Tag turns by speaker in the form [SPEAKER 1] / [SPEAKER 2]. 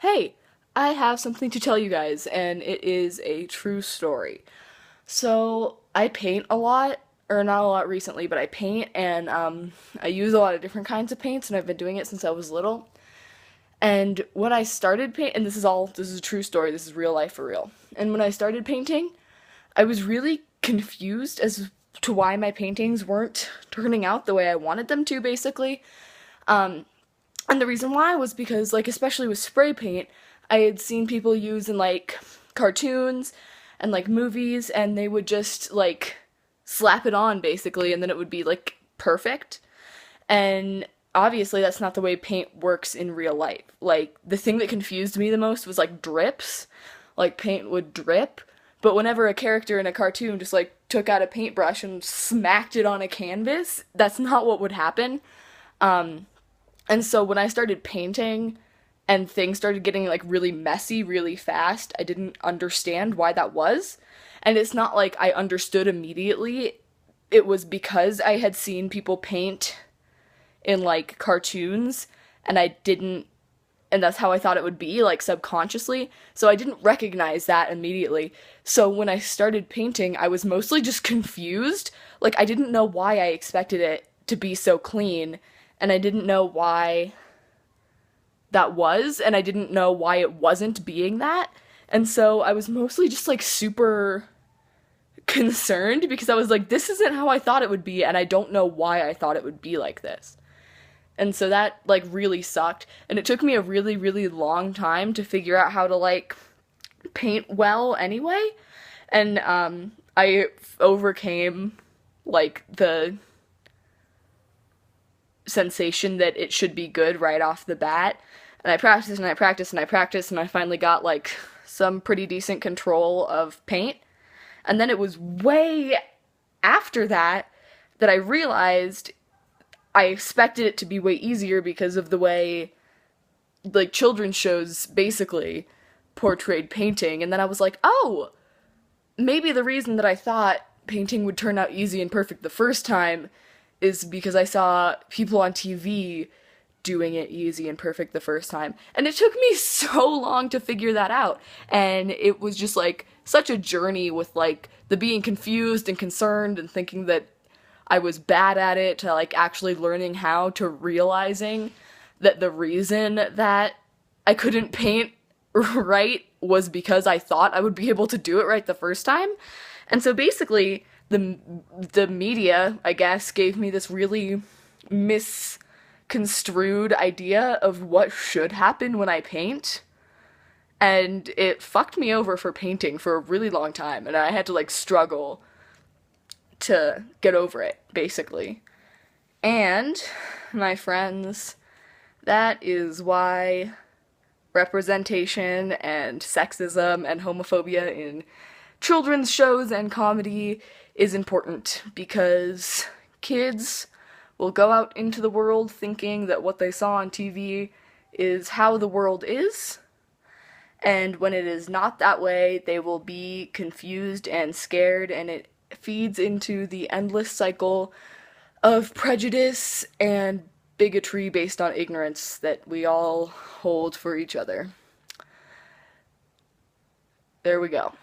[SPEAKER 1] Hey, I have something to tell you guys, and it is a true story. So, I paint a lot, or not a lot recently, but I paint, and I use a lot of different kinds of paints, and I've been doing it since I was little. And when I started paint, and this is a true story, this is real life for real. And when I started painting, I was really confused as to why my paintings weren't turning out the way I wanted them to, basically. And the reason why was because, like, especially with spray paint, I had seen people use in, like, cartoons and, like, movies, and they would just, like, slap it on, basically, and then it would be, like, perfect. And obviously, that's not the way paint works in real life. Like, the thing that confused me the most was, like, drips. Like, paint would drip. But whenever a character in a cartoon just, like, took out a paintbrush and smacked it on a canvas, that's not what would happen. And so when I started painting and things started getting like really messy really fast, I didn't understand why that was. And it's not like I understood immediately. It was because I had seen people paint in like cartoons and I didn't and that's how I thought it would be like subconsciously. So I didn't recognize that immediately. So when I started painting, I was mostly just confused. Like I didn't know why I expected it to be so clean and I didn't know why that was, and I didn't know why it wasn't being that. And so I was mostly just like super concerned because I was like, this isn't how I thought it would be, and I don't know why I thought it would be like this. And so that like really sucked. And it took me a really, really long time to figure out how to like paint well anyway. And I overcame like the sensation that it should be good right off the bat. And I practiced and I practiced and I practiced and I finally got like some pretty decent control of paint. And then it was way after that that I realized I expected it to be way easier because of the way like children's shows basically portrayed painting. And then I was like, oh, maybe the reason that I thought painting would turn out easy and perfect the first time is because I saw people on TV doing it easy and perfect the first time. And it took me so long to figure that out. And it was just like such a journey with like the being confused and concerned and thinking that I was bad at it to like actually learning how to realizing that the reason that I couldn't paint right was because I thought I would be able to do it right the first time. And so basically the media, I guess, gave me this really misconstrued idea of what should happen when I paint. And it fucked me over for painting for a really long time, and I had to like struggle to get over it, basically. And, my friends, that is why representation and sexism and homophobia in children's shows and comedy is important because kids will go out into the world thinking that what they saw on TV is how the world is, and when it is not that way, they will be confused and scared, and it feeds into the endless cycle of prejudice and bigotry based on ignorance that we all hold for each other. There we go.